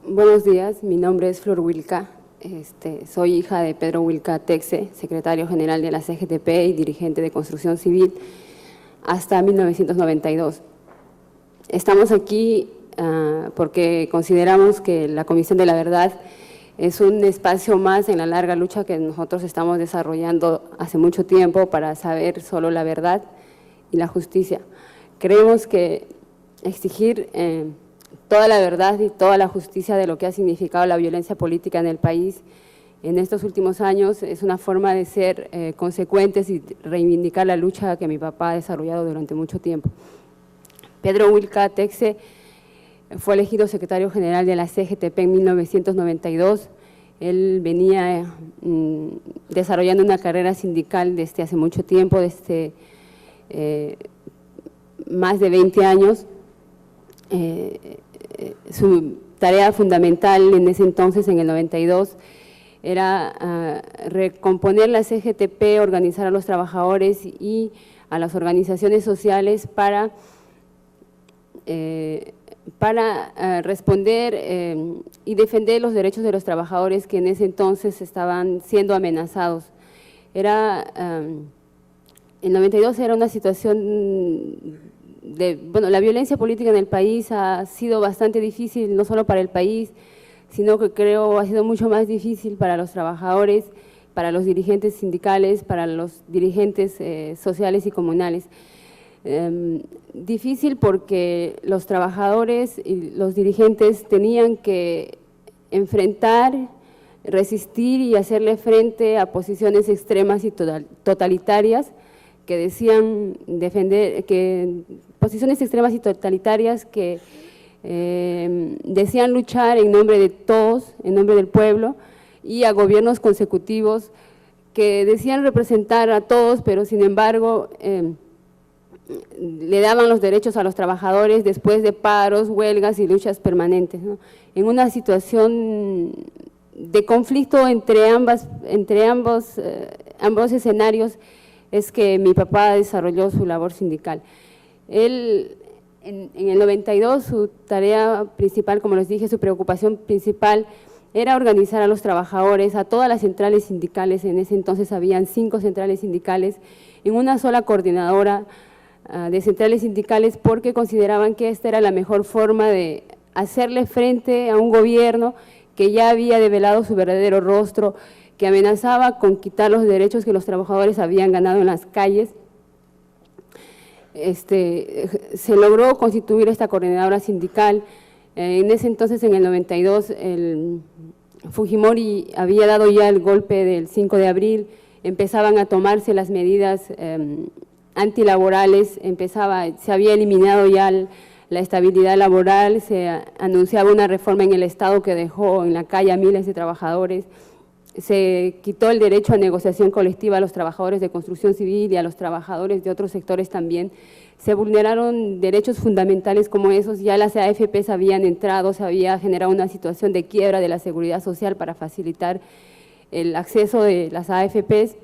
Buenos días, mi nombre es Flor Wilca, soy hija de Pedro Wilca Texe, secretario general de la CGTP y dirigente de Construcción Civil hasta 1992. Estamos aquí porque consideramos que la Comisión de la Verdad es un espacio más en la larga lucha que nosotros estamos desarrollando hace mucho tiempo para saber solo la verdad y la justicia. Creemos que exigir toda la verdad y toda la justicia de lo que ha significado la violencia política en el país en estos últimos años es una forma de ser consecuentes y reivindicar la lucha que mi papá ha desarrollado durante mucho tiempo. Pedro Wilca Texe fue elegido secretario general de la CGTP en 1992. Él venía desarrollando una carrera sindical desde hace mucho tiempo, desde más de 20 años. Su tarea fundamental en ese entonces, en el 92, era recomponer la CGTP, organizar a los trabajadores y a las organizaciones sociales para responder y defender los derechos de los trabajadores que en ese entonces estaban siendo amenazados. El 92 era una situación la violencia política en el país ha sido bastante difícil, no solo para el país, sino que creo ha sido mucho más difícil para los trabajadores, para los dirigentes sindicales, para los dirigentes sociales y comunales. Difícil porque los trabajadores y los dirigentes tenían que enfrentar, resistir y hacerle frente a posiciones extremas y totalitarias que decían defender, posiciones extremas y totalitarias que decían luchar en nombre de todos, en nombre del pueblo, y a gobiernos consecutivos que decían representar a todos, pero sin embargo le daban los derechos a los trabajadores después de paros, huelgas y luchas permanentes, ¿no? En una situación de conflicto entre ambos escenarios es que mi papá desarrolló su labor sindical. Él, en el 92, su tarea principal, como les dije, su preocupación principal era organizar a los trabajadores, a todas las centrales sindicales. En ese entonces habían 5 centrales sindicales, en una sola coordinadora de centrales sindicales, porque consideraban que esta era la mejor forma de hacerle frente a un gobierno que ya había develado su verdadero rostro, que amenazaba con quitar los derechos que los trabajadores habían ganado en las calles. Se logró constituir esta coordinadora sindical. En ese entonces, en el 92, Fujimori había dado ya el golpe del 5 de abril, empezaban a tomarse las medidas antilaborales, se había eliminado ya la estabilidad laboral, se anunciaba una reforma en el Estado que dejó en la calle a miles de trabajadores. Se quitó el derecho a negociación colectiva a los trabajadores de construcción civil y a los trabajadores de otros sectores también. Se vulneraron derechos fundamentales como esos, ya las AFPs habían entrado, se había generado una situación de quiebra de la seguridad social para facilitar el acceso de las AFPs.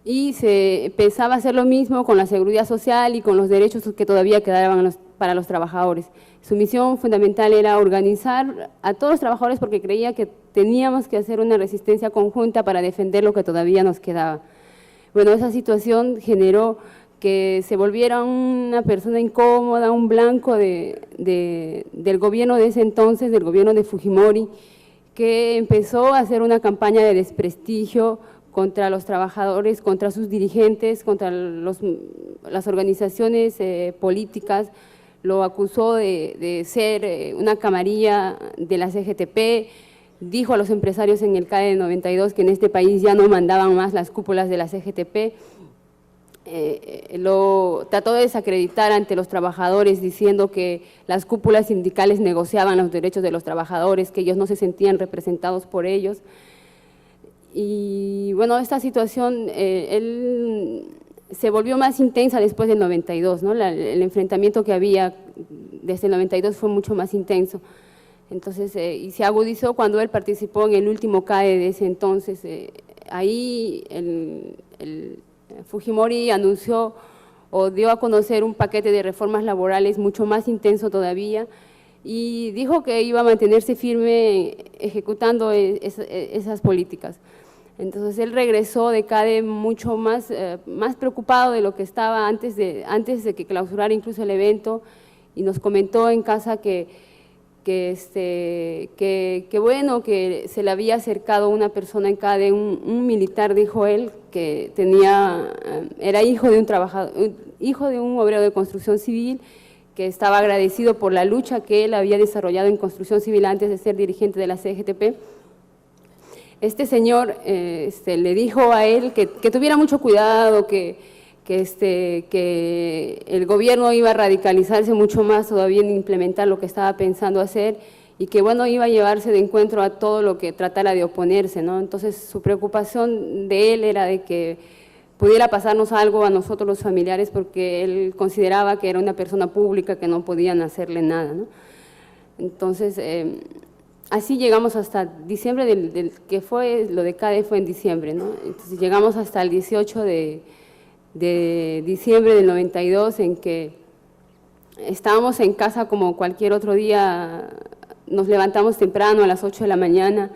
Y se empezaba a hacer lo mismo con la seguridad social y con los derechos que todavía quedaban para los trabajadores. Su misión fundamental era organizar a todos los trabajadores porque creía que teníamos que hacer una resistencia conjunta para defender lo que todavía nos quedaba. Bueno, esa situación generó que se volviera una persona incómoda, un blanco del gobierno de ese entonces, del gobierno de Fujimori, que empezó a hacer una campaña de desprestigio contra los trabajadores, contra sus dirigentes, contra las organizaciones políticas. Lo acusó de ser una camarilla de la CGTP, dijo a los empresarios en el CAE de 92 que en este país ya no mandaban más las cúpulas de la CGTP, lo trató de desacreditar ante los trabajadores diciendo que las cúpulas sindicales negociaban los derechos de los trabajadores, que ellos no se sentían representados por ellos. Y bueno, esta situación, él se volvió más intensa después del 92, ¿no? El enfrentamiento que había desde el 92 fue mucho más intenso. Entonces, y se agudizó cuando él participó en el último CAE de ese entonces. Ahí el Fujimori anunció o dio a conocer un paquete de reformas laborales mucho más intenso todavía, y dijo que iba a mantenerse firme ejecutando esas políticas. Entonces él regresó de CADE mucho más preocupado de lo que estaba antes de que clausurara incluso el evento, y nos comentó en casa que bueno, que se le había acercado una persona en CADE, un militar, dijo él, que era hijo de un trabajador, hijo de un obrero de construcción civil, que estaba agradecido por la lucha que él había desarrollado en construcción civil antes de ser dirigente de la CGTP. Este señor le dijo a él que tuviera mucho cuidado, que el gobierno iba a radicalizarse mucho más todavía en implementar lo que estaba pensando hacer, y que bueno, iba a llevarse de encuentro a todo lo que tratara de oponerse, ¿no? Entonces su preocupación de él era de que pudiera pasarnos algo a nosotros los familiares, porque él consideraba que era una persona pública, que no podían hacerle nada, ¿no? Entonces, así llegamos hasta diciembre que fue, lo de CADE fue en diciembre, ¿no? Entonces llegamos hasta el 18 de diciembre del 92, en que estábamos en casa como cualquier otro día, nos levantamos temprano a las 8 de la mañana,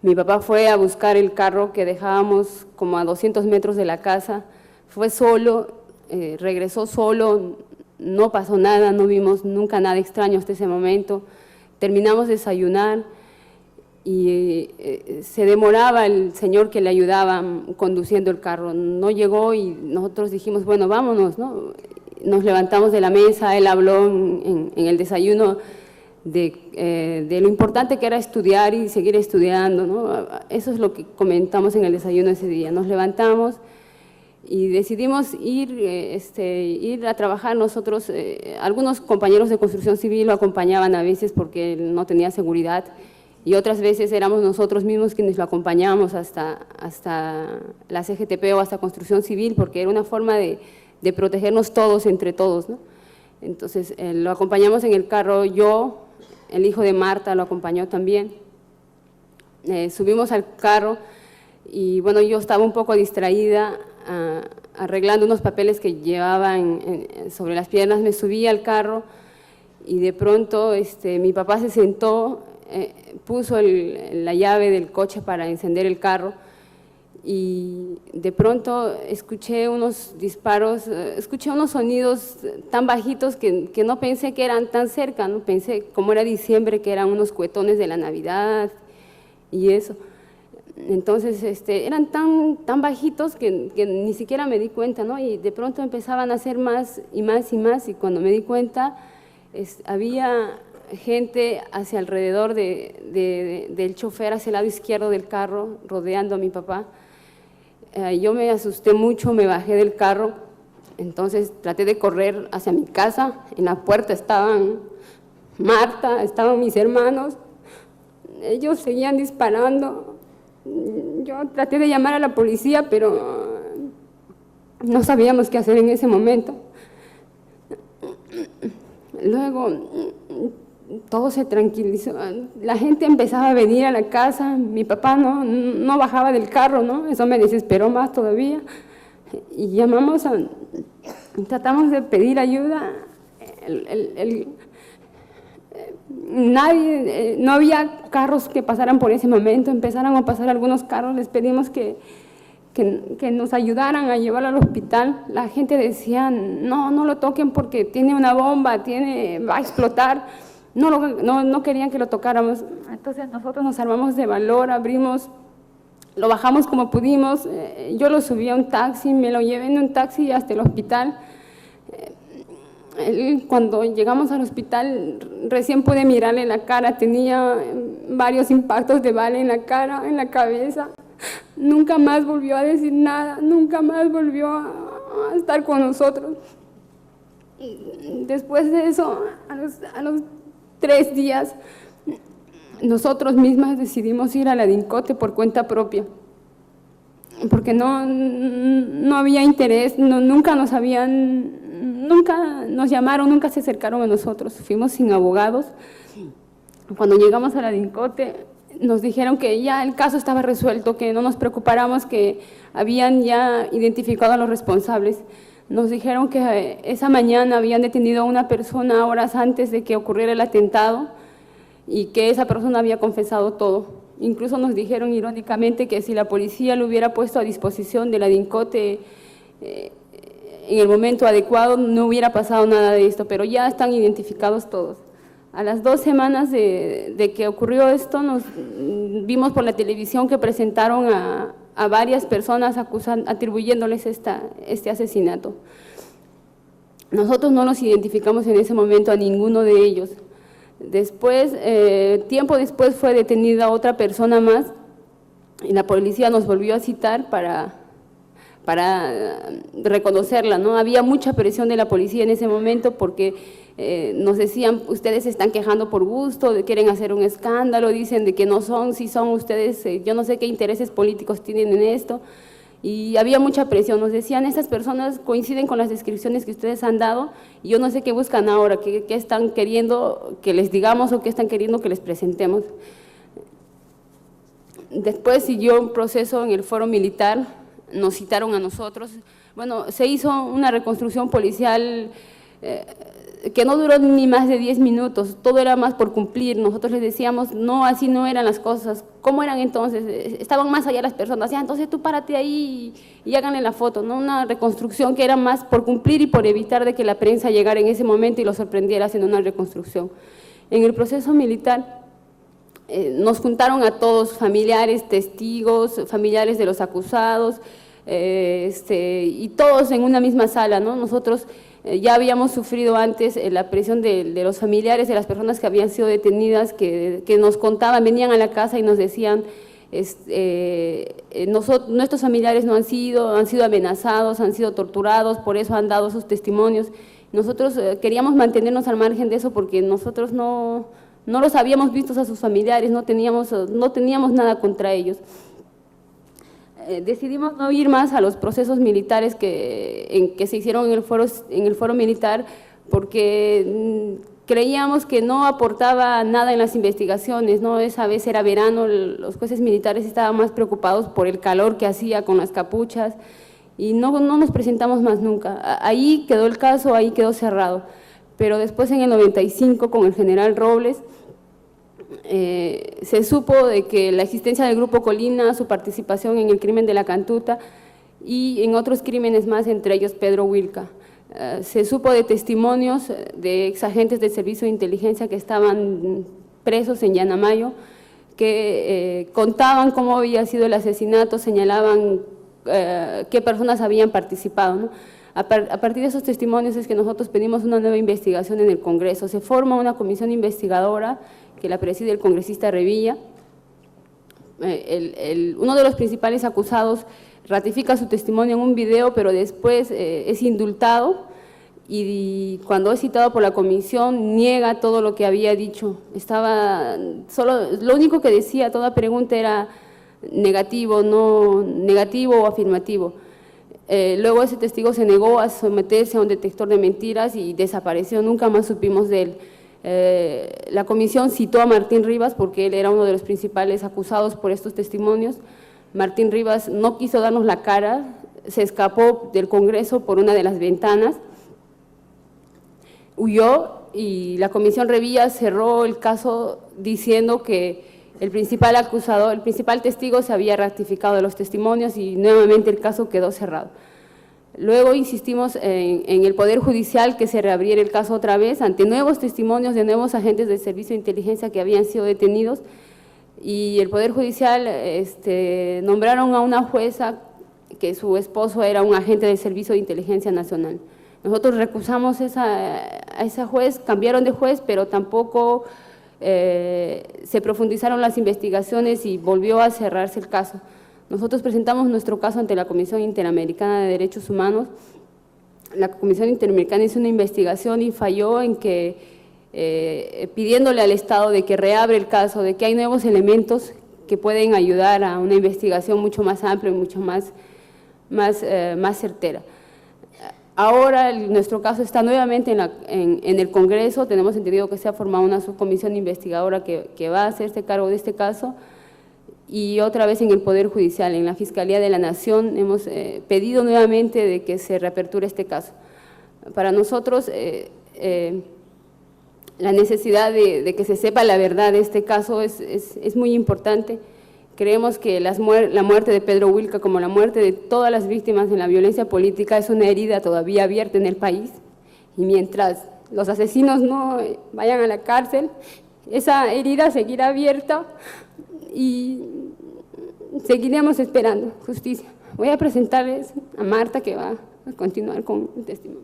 mi papá fue a buscar el carro que dejábamos como a 200 metros de la casa, fue solo, regresó solo, no pasó nada, no vimos nunca nada extraño hasta ese momento. Terminamos de desayunar y se demoraba el señor que le ayudaba conduciendo el carro, no llegó, y nosotros dijimos, bueno, vámonos, ¿no? Nos levantamos de la mesa, él habló en el desayuno de lo importante que era estudiar y seguir estudiando, ¿no? Eso es lo que comentamos en el desayuno ese día. Nos levantamos y decidimos ir a trabajar nosotros. Algunos compañeros de construcción civil lo acompañaban a veces porque él no tenía seguridad, y otras veces éramos nosotros mismos quienes lo acompañábamos hasta la CGTP o hasta construcción civil, porque era una forma de protegernos todos entre todos, ¿no? Entonces lo acompañamos en el carro, yo, el hijo de Marta lo acompañó también. Subimos al carro y bueno, yo estaba un poco distraída arreglando unos papeles que llevaba sobre las piernas. Me subí al carro y de pronto mi papá se sentó, puso la llave del coche para encender el carro, y de pronto escuché unos disparos, escuché unos sonidos tan bajitos que no pensé que eran tan cerca, no pensé, como era diciembre, que eran unos cuetones de la Navidad y eso. Entonces eran tan bajitos que ni siquiera me di cuenta, ¿no? Y de pronto empezaban a hacer más y más y más, y cuando me di cuenta había gente hacia alrededor del chofer, hacia el lado izquierdo del carro, rodeando a mi papá. Yo me asusté mucho, me bajé del carro, entonces traté de correr hacia mi casa. En la puerta estaban Marta, estaban mis hermanos, ellos seguían disparando. Yo traté de llamar a la policía, pero no sabíamos qué hacer en ese momento. Luego todo se tranquilizó, la gente empezaba a venir a la casa, mi papá no bajaba del carro, ¿no? Eso me desesperó más todavía, y tratamos de pedir ayuda. Nadie, no había carros que pasaran por ese momento, empezaron a pasar algunos carros, les pedimos que nos ayudaran a llevarlo al hospital. La gente decía, no lo toquen porque tiene una bomba, va a explotar. No querían que lo tocáramos. Entonces nosotros nos armamos de valor, lo bajamos como pudimos. Yo lo subí a un taxi, me lo llevé en un taxi hasta el hospital. Cuando llegamos al hospital recién pude mirarle la cara, tenía varios impactos de bala en la cara, en la cabeza. Nunca más volvió a decir nada, nunca más volvió a estar con nosotros. Después de eso, a los 3 días, nosotros mismas decidimos ir a la DINCOTE por cuenta propia, porque no había interés, nunca nos llamaron, nunca se acercaron a nosotros, fuimos sin abogados. Cuando llegamos a la DINCOTE nos dijeron que ya el caso estaba resuelto, que no nos preocupáramos, que habían ya identificado a los responsables. Nos dijeron que esa mañana habían detenido a una persona horas antes de que ocurriera el atentado y que esa persona había confesado todo. Incluso nos dijeron irónicamente que si la policía lo hubiera puesto a disposición de la DINCOTE en el momento adecuado no hubiera pasado nada de esto, pero ya están identificados todos. A las 2 semanas de que ocurrió esto, nos vimos por la televisión que presentaron a varias personas atribuyéndoles este asesinato. Nosotros no los identificamos en ese momento a ninguno de ellos. Después, tiempo después fue detenida otra persona más y la policía nos volvió a citar para reconocerla, ¿no? Había mucha presión de la policía en ese momento porque nos decían, ustedes se están quejando por gusto, quieren hacer un escándalo, dicen de que no son, si son ustedes, yo no sé qué intereses políticos tienen en esto, y había mucha presión, nos decían, estas personas coinciden con las descripciones que ustedes han dado, y yo no sé qué buscan ahora, qué están queriendo que les digamos o qué están queriendo que les presentemos. Después siguió un proceso en el foro militar, nos citaron a nosotros, bueno, se hizo una reconstrucción policial que no duró ni más de 10 minutos, todo era más por cumplir, nosotros les decíamos, no, así no eran las cosas, ¿cómo eran entonces? Estaban más allá las personas, ya, entonces tú párate ahí y háganle la foto, ¿no? Una reconstrucción que era más por cumplir y por evitar de que la prensa llegara en ese momento y lo sorprendiera haciendo una reconstrucción. En el proceso militar nos juntaron a todos, familiares, testigos, familiares de los acusados, y todos en una misma sala, ¿no? Nosotros ya habíamos sufrido antes la presión de los familiares, de las personas que habían sido detenidas, que nos contaban, venían a la casa y nos decían, nuestros familiares no han sido amenazados, han sido torturados, por eso han dado sus testimonios. Nosotros queríamos mantenernos al margen de eso porque nosotros no los habíamos visto a sus familiares, no teníamos nada contra ellos. Decidimos no ir más a los procesos militares que se hicieron en el foro militar porque creíamos que no aportaba nada en las investigaciones, ¿no? Esa vez era verano, los jueces militares estaban más preocupados por el calor que hacía con las capuchas y no nos presentamos más nunca. Ahí quedó el caso, ahí quedó cerrado. Pero después en el 95 con el general Robles, se supo de que la existencia del Grupo Colina, su participación en el crimen de la Cantuta y en otros crímenes más, entre ellos Pedro Wilca. Se supo de testimonios de exagentes del Servicio de Inteligencia que estaban presos en Llanamayo, que contaban cómo había sido el asesinato, señalaban qué personas habían participado, ¿no? A partir de esos testimonios es que nosotros pedimos una nueva investigación en el Congreso. Se forma una comisión investigadora que la preside el congresista Revilla. Uno de los principales acusados ratifica su testimonio en un video, pero después es indultado y cuando es citado por la comisión niega todo lo que había dicho. Lo único que decía, toda pregunta era negativo, no negativo o afirmativo. Luego ese testigo se negó a someterse a un detector de mentiras y desapareció, nunca más supimos de él. La comisión citó a Martín Rivas porque él era uno de los principales acusados por estos testimonios. Martín Rivas no quiso darnos la cara, se escapó del Congreso por una de las ventanas, huyó y la comisión Revilla cerró el caso diciendo que el principal acusado, el principal testigo se había ratificado de los testimonios y nuevamente el caso quedó cerrado. Luego insistimos en el Poder Judicial que se reabriera el caso otra vez ante nuevos testimonios de nuevos agentes del Servicio de Inteligencia que habían sido detenidos y el Poder Judicial nombraron a una jueza que su esposo era un agente del Servicio de Inteligencia Nacional. Nosotros recusamos a esa juez, cambiaron de juez, pero tampoco se profundizaron las investigaciones y volvió a cerrarse el caso. Nosotros presentamos nuestro caso ante la Comisión Interamericana de Derechos Humanos. La Comisión Interamericana hizo una investigación y falló en que, pidiéndole al Estado de que reabre el caso, de que hay nuevos elementos que pueden ayudar a una investigación mucho más amplia y mucho más certera. Ahora nuestro caso está nuevamente en el Congreso, tenemos entendido que se ha formado una subcomisión investigadora que va a hacerse cargo de este caso y otra vez en el Poder Judicial, en la Fiscalía de la Nación, hemos pedido nuevamente de que se reaperture este caso. Para nosotros, la necesidad de que se sepa la verdad de este caso es muy importante. Creemos que la muerte de Pedro Wilca, como la muerte de todas las víctimas en la violencia política, es una herida todavía abierta en el país, y mientras los asesinos no vayan a la cárcel, esa herida seguirá abierta y seguiremos esperando justicia. Voy a presentarles a Marta, que va a continuar con el testimonio.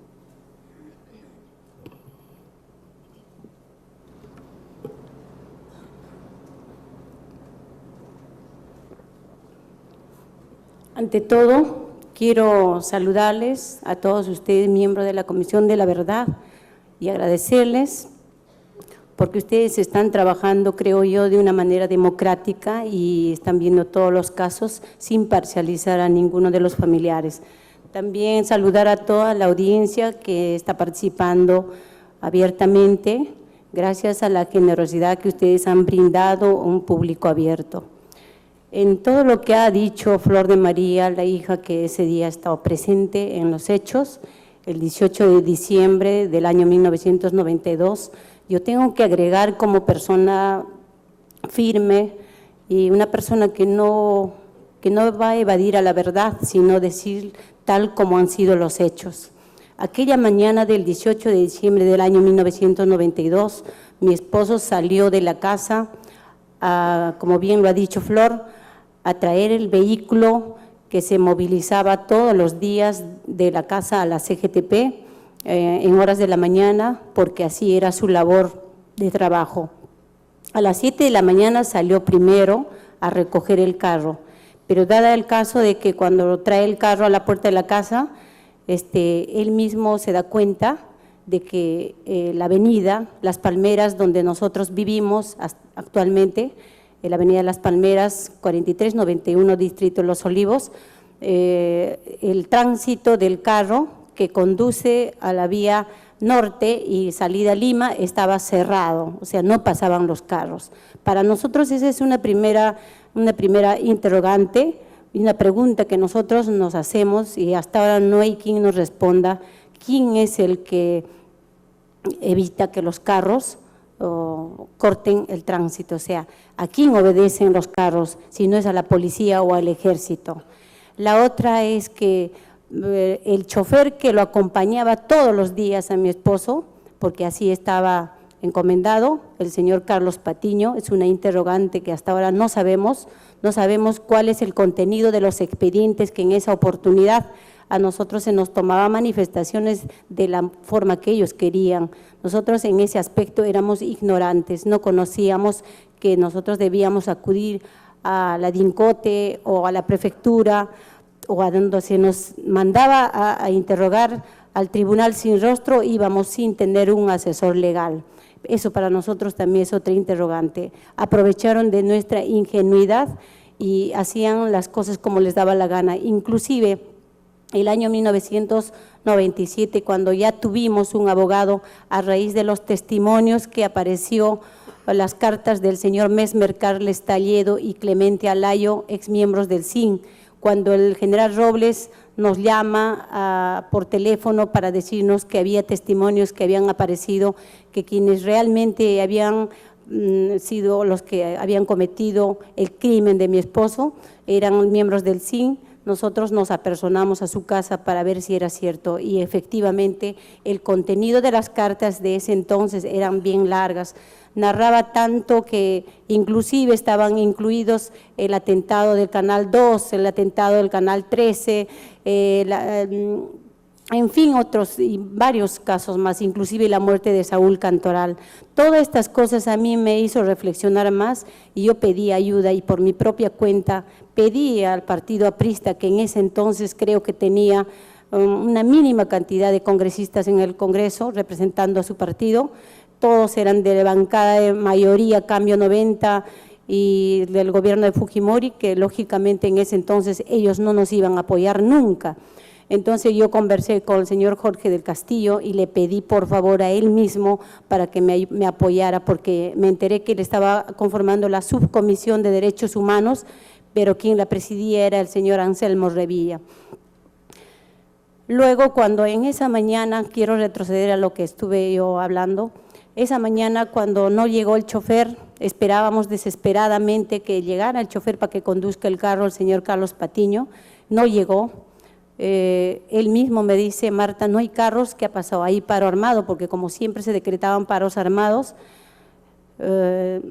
Ante todo, quiero saludarles a todos ustedes, miembros de la Comisión de la Verdad, y agradecerles porque ustedes están trabajando, creo yo, de una manera democrática y están viendo todos los casos sin parcializar a ninguno de los familiares. También saludar a toda la audiencia que está participando abiertamente, gracias a la generosidad que ustedes han brindado a un público abierto. En todo lo que ha dicho Flor de María, la hija que ese día ha estado presente en los hechos, el 18 de diciembre del año 1992, yo tengo que agregar como persona firme y una persona que no va a evadir a la verdad, sino decir tal como han sido los hechos. Aquella mañana del 18 de diciembre del año 1992, mi esposo salió de la casa, como bien lo ha dicho Flor, a traer el vehículo que se movilizaba todos los días de la casa a la CGTP en horas de la mañana, porque así era su labor de trabajo. A las 7 de la mañana salió primero a recoger el carro, pero dada el caso de que cuando trae el carro a la puerta de la casa, él mismo se da cuenta de que la avenida Las Palmeras, donde nosotros vivimos actualmente, la avenida Las Palmeras, 4391, Distrito Los Olivos, el tránsito del carro que conduce a la vía norte y salida a Lima estaba cerrado, o sea, no pasaban los carros. Para nosotros esa es una primera interrogante y una pregunta que nosotros nos hacemos y hasta ahora no hay quien nos responda quién es el que evita que los carros corten el tránsito, o sea, ¿a quién obedecen los carros si no es a la policía o al ejército? La otra es que el chofer que lo acompañaba todos los días a mi esposo, porque así estaba encomendado, el señor Carlos Patiño, es una interrogante que hasta ahora no sabemos cuál es el contenido de los expedientes que en esa oportunidad a nosotros se nos tomaba manifestaciones de la forma que ellos querían. Nosotros en ese aspecto éramos ignorantes, no conocíamos que nosotros debíamos acudir a la DINCOTE o a la prefectura o a donde se nos mandaba a interrogar al tribunal sin rostro, íbamos sin tener un asesor legal. Eso para nosotros también es otra interrogante. Aprovecharon de nuestra ingenuidad y hacían las cosas como les daba la gana, inclusive el año 1997, cuando ya tuvimos un abogado a raíz de los testimonios que apareció las cartas del señor Mesmer Carles Talledo y Clemente Alayo, exmiembros del CIN, cuando el general Robles nos llama por teléfono para decirnos que había testimonios que habían aparecido, que quienes realmente habían sido los que habían cometido el crimen de mi esposo eran miembros del CIN. Nosotros nos apersonamos a su casa para ver si era cierto y efectivamente el contenido de las cartas de ese entonces eran bien largas, narraba tanto que inclusive estaban incluidos el atentado del Canal 2, el atentado del Canal 13, en fin, otros y varios casos más, inclusive la muerte de Saúl Cantoral. Todas estas cosas a mí me hizo reflexionar más y yo pedí ayuda y por mi propia cuenta pedí al partido aprista, que en ese entonces creo que tenía una mínima cantidad de congresistas en el Congreso representando a su partido, todos eran de bancada de mayoría, Cambio 90 y del gobierno de Fujimori, que lógicamente en ese entonces ellos no nos iban a apoyar nunca. Entonces yo conversé con el señor Jorge del Castillo y le pedí por favor a él mismo para que me apoyara, porque me enteré que él estaba conformando la subcomisión de derechos humanos, pero quien la presidía era el señor Anselmo Revilla. Luego, cuando en esa mañana, quiero retroceder a lo que estuve yo hablando, esa mañana cuando no llegó el chofer, esperábamos desesperadamente que llegara el chofer para que conduzca el carro, el señor Carlos Patiño, no llegó. Él mismo me dice, Marta, no hay carros, ¿qué ha pasado? Ahí paro armado, porque como siempre se decretaban paros armados. Él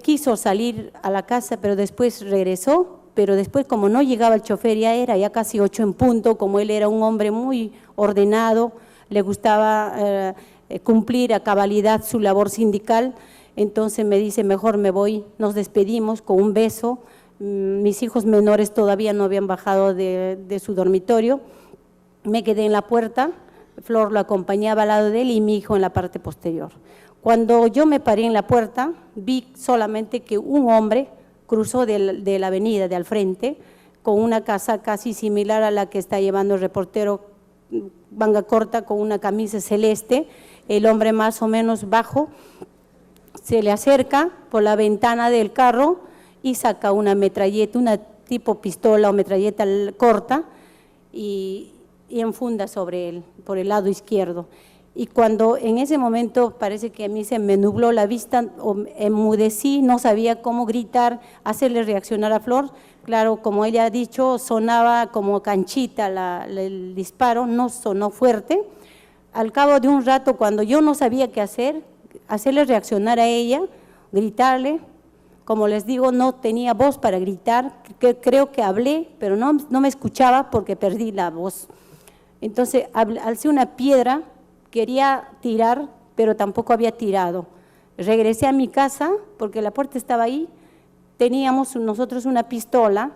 quiso salir a la casa, pero después regresó, pero después como no llegaba el chofer, ya casi 8 en punto, como él era un hombre muy ordenado, le gustaba cumplir a cabalidad su labor sindical, entonces me dice, mejor me voy, nos despedimos con un beso. Mis hijos menores todavía no habían bajado de su dormitorio, me quedé en la puerta, Flor lo acompañaba al lado de él y mi hijo en la parte posterior. Cuando yo me paré en la puerta, vi solamente que un hombre cruzó de la avenida de al frente con una casaca casi similar a la que está llevando el reportero, manga corta con una camisa celeste, el hombre más o menos bajo, se le acerca por la ventana del carro y saca una metralleta, una tipo pistola o metralleta corta y enfunda sobre él, por el lado izquierdo. Y cuando en ese momento parece que a mí se me nubló la vista, o enmudecí, no sabía cómo gritar, hacerle reaccionar a Flor. Claro, como ella ha dicho, sonaba como canchita el disparo, no sonó fuerte. Al cabo de un rato, cuando yo no sabía qué hacer, hacerle reaccionar a ella, gritarle. Como les digo, no tenía voz para gritar, creo que hablé, pero no me escuchaba porque perdí la voz. Entonces, alcé una piedra, quería tirar, pero tampoco había tirado. Regresé a mi casa porque la puerta estaba ahí, teníamos nosotros una pistola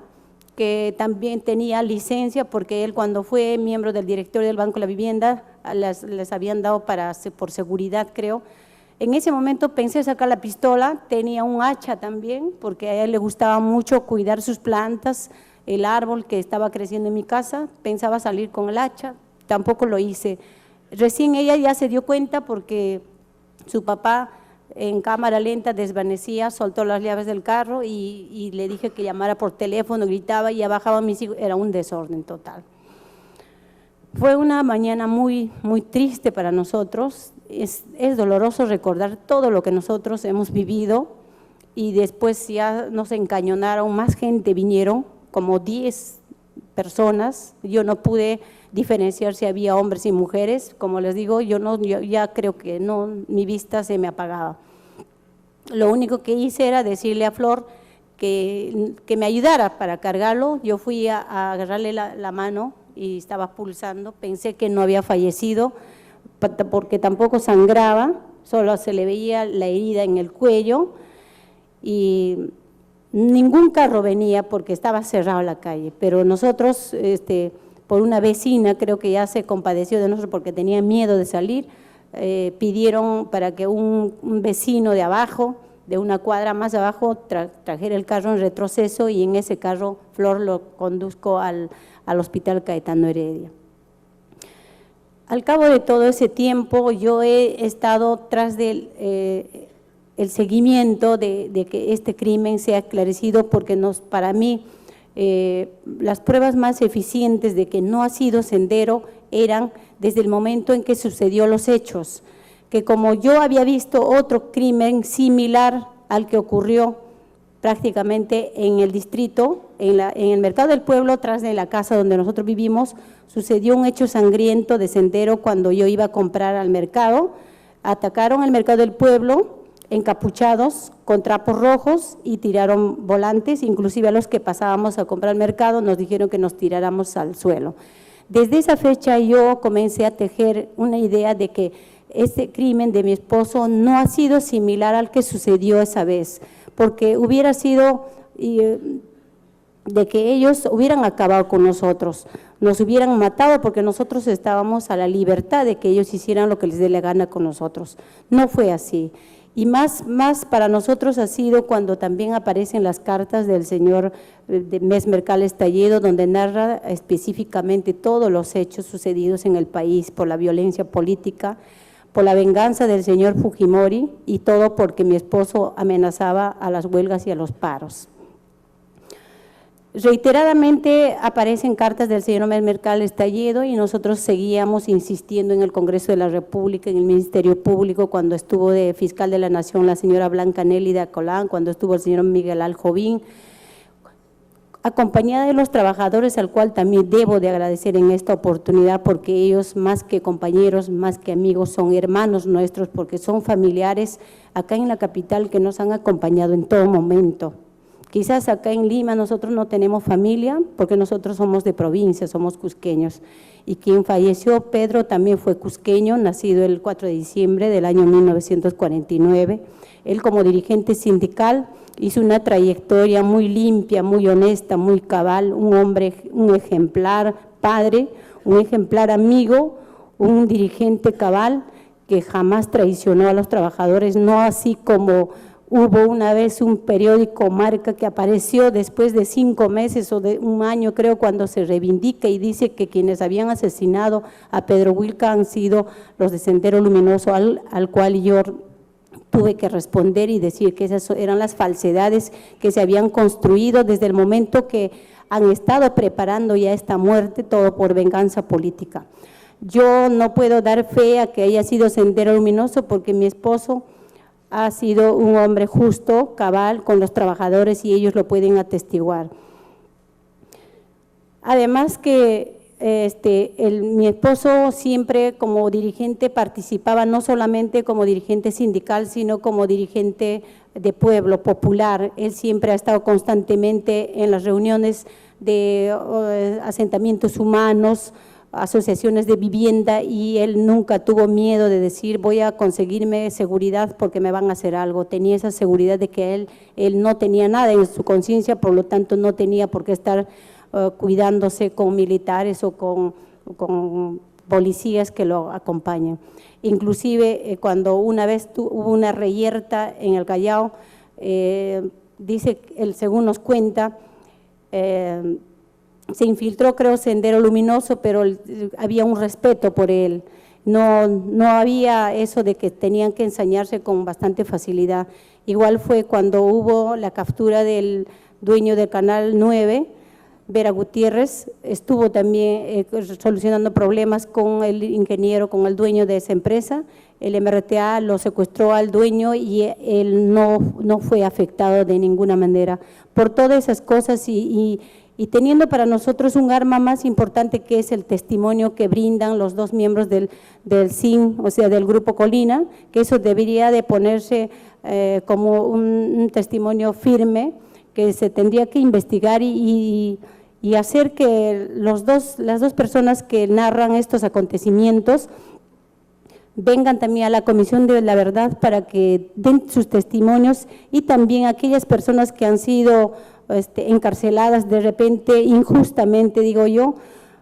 que también tenía licencia porque él cuando fue miembro del directorio del Banco de la Vivienda les habían dado por seguridad, creo. En ese momento pensé sacar la pistola, tenía un hacha también porque a él le gustaba mucho cuidar sus plantas, el árbol que estaba creciendo en mi casa, pensaba salir con el hacha, tampoco lo hice. Recién ella ya se dio cuenta porque su papá en cámara lenta desvanecía, soltó las llaves del carro y le dije que llamara por teléfono, gritaba y ya bajaban mis hijos, era un desorden total. Fue una mañana muy triste para nosotros, es doloroso recordar todo lo que nosotros hemos vivido y después ya nos encañonaron, más gente vinieron, como 10 personas, yo no pude diferenciar si había hombres y mujeres, como les digo, yo ya creo que no, mi vista se me apagaba. Lo único que hice era decirle a Flor que me ayudara para cargarlo, yo fui a agarrarle la mano y estaba pulsando, pensé que no había fallecido porque tampoco sangraba, solo se le veía la herida en el cuello y ningún carro venía porque estaba cerrada la calle, pero nosotros, por una vecina, creo que ya se compadeció de nosotros porque tenía miedo de salir, pidieron para que un vecino de abajo, de una cuadra más abajo, trajera el carro en retroceso y en ese carro Flor lo conduzco al Hospital Cayetano Heredia. Al cabo de todo ese tiempo yo he estado tras del el seguimiento de que este crimen sea esclarecido porque para mí las pruebas más eficientes de que no ha sido Sendero eran desde el momento en que sucedió los hechos, que como yo había visto otro crimen similar al que ocurrió prácticamente en el distrito, en el mercado del pueblo, tras de la casa donde nosotros vivimos, sucedió un hecho sangriento de Sendero cuando yo iba a comprar al mercado, atacaron el mercado del pueblo, encapuchados con trapos rojos y tiraron volantes, inclusive a los que pasábamos a comprar al mercado nos dijeron que nos tiráramos al suelo. Desde esa fecha yo comencé a tejer una idea de que este crimen de mi esposo no ha sido similar al que sucedió esa vez, porque hubiera sido de que ellos hubieran acabado con nosotros, nos hubieran matado porque nosotros estábamos a la libertad de que ellos hicieran lo que les dé la gana con nosotros. No fue así. Y más para nosotros ha sido cuando también aparecen las cartas del señor Mesmercal Talledo, donde narra específicamente todos los hechos sucedidos en el país por la violencia política, por la venganza del señor Fujimori y todo porque mi esposo amenazaba a las huelgas y a los paros. Reiteradamente aparecen cartas del señor Mesmercal Talledo y nosotros seguíamos insistiendo en el Congreso de la República, en el Ministerio Público, cuando estuvo de fiscal de la Nación la señora Blanca Nelly de Acolán, cuando estuvo el señor Miguel Aljovín, acompañada de los trabajadores, al cual también debo de agradecer en esta oportunidad, porque ellos más que compañeros, más que amigos, son hermanos nuestros, porque son familiares acá en la capital que nos han acompañado en todo momento. Quizás acá en Lima nosotros no tenemos familia, porque nosotros somos de provincia, somos cusqueños. Y quien falleció, Pedro, también fue cusqueño, nacido el 4 de diciembre del año 1949. Él como dirigente sindical hizo una trayectoria muy limpia, muy honesta, muy cabal, un hombre, un ejemplar padre, un ejemplar amigo, un dirigente cabal que jamás traicionó a los trabajadores, no así como hubo una vez un periódico Marca que apareció después de 5 meses o de un año, creo, cuando se reivindica y dice que quienes habían asesinado a Pedro Wilca han sido los de Sendero Luminoso, al cual yo tuve que responder y decir que esas eran las falsedades que se habían construido desde el momento que han estado preparando ya esta muerte, todo por venganza política. Yo no puedo dar fe a que haya sido Sendero Luminoso porque mi esposo ha sido un hombre justo, cabal, con los trabajadores y ellos lo pueden atestiguar. Además que mi esposo siempre como dirigente participaba no solamente como dirigente sindical, sino como dirigente de pueblo popular. Él siempre ha estado constantemente en las reuniones de asentamientos humanos, asociaciones de vivienda y él nunca tuvo miedo de decir voy a conseguirme seguridad porque me van a hacer algo. Tenía esa seguridad de que él no tenía nada en su conciencia, por lo tanto no tenía por qué estar cuidándose con militares o con policías que lo acompañan. Inclusive cuando una vez hubo una reyerta en el Callao, dice él, según nos cuenta, se infiltró, creo, Sendero Luminoso, pero había un respeto por él. No había eso de que tenían que ensañarse con bastante facilidad. Igual fue cuando hubo la captura del dueño del Canal 9, Vera Gutiérrez, estuvo también solucionando problemas con el ingeniero, con el dueño de esa empresa. El MRTA lo secuestró al dueño y él no fue afectado de ninguna manera. Por todas esas cosas y teniendo para nosotros un arma más importante que es el testimonio que brindan los dos miembros del SIN, o sea, del Grupo Colina, que eso debería de ponerse como un testimonio firme, que se tendría que investigar y hacer que las dos personas que narran estos acontecimientos vengan también a la Comisión de la Verdad para que den sus testimonios y también aquellas personas que han sido encarceladas de repente injustamente, digo yo,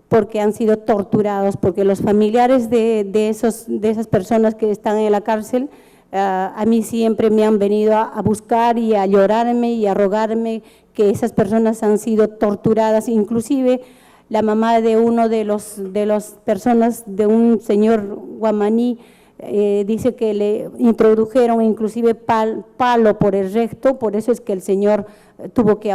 porque han sido torturados, porque los familiares de esas personas que están en la cárcel, a mí siempre me han venido a buscar y a llorarme y a rogarme que esas personas han sido torturadas, inclusive la mamá de uno de las personas, de un señor guamaní, dice que le introdujeron inclusive palo por el recto, por eso es que el señor tuvo que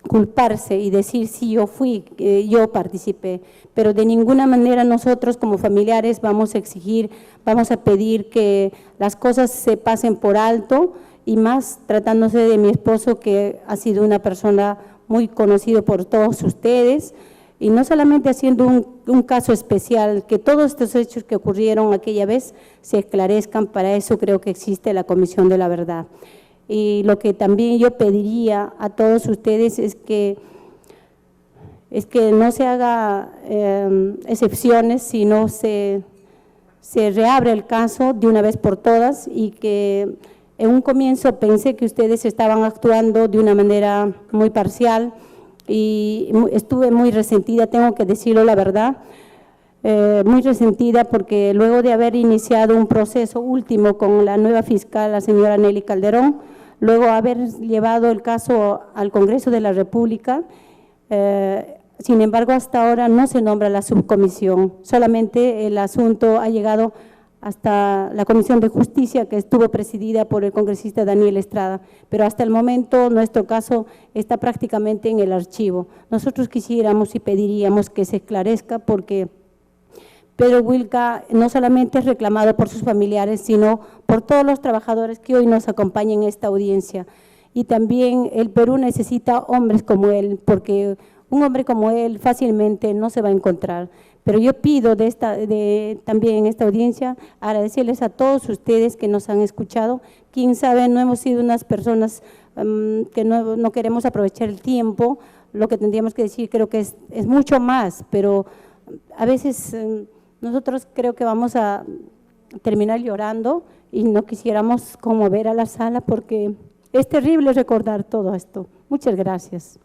culparse y decir sí, yo fui, yo participé, pero de ninguna manera nosotros como familiares vamos a exigir, vamos a pedir que las cosas se pasen por alto y más tratándose de mi esposo que ha sido una persona muy conocido por todos ustedes y no solamente haciendo un caso especial, que todos estos hechos que ocurrieron aquella vez se esclarezcan, para eso creo que existe la Comisión de la Verdad. Y lo que también yo pediría a todos ustedes es que no se haga excepciones, sino se reabre el caso de una vez por todas y que en un comienzo pensé que ustedes estaban actuando de una manera muy parcial y estuve muy resentida, tengo que decirlo la verdad. muy resentida porque luego de haber iniciado un proceso último con la nueva fiscal, la señora Nelly Calderón, luego haber llevado el caso al Congreso de la República, sin embargo, hasta ahora no se nombra la subcomisión, solamente el asunto ha llegado hasta la Comisión de Justicia, que estuvo presidida por el congresista Daniel Estrada, pero hasta el momento nuestro caso está prácticamente en el archivo. Nosotros quisiéramos y pediríamos que se esclarezca porque Pedro Wilca no solamente es reclamado por sus familiares, sino por todos los trabajadores que hoy nos acompañan en esta audiencia. Y también el Perú necesita hombres como él, porque un hombre como él fácilmente no se va a encontrar. Pero yo pido también en esta audiencia agradecerles a todos ustedes que nos han escuchado. Quién sabe, no hemos sido unas personas que no queremos aprovechar el tiempo. Lo que tendríamos que decir creo que es mucho más, pero a veces nosotros creo que vamos a terminar llorando y no quisiéramos conmover a la sala porque es terrible recordar todo esto. Muchas gracias.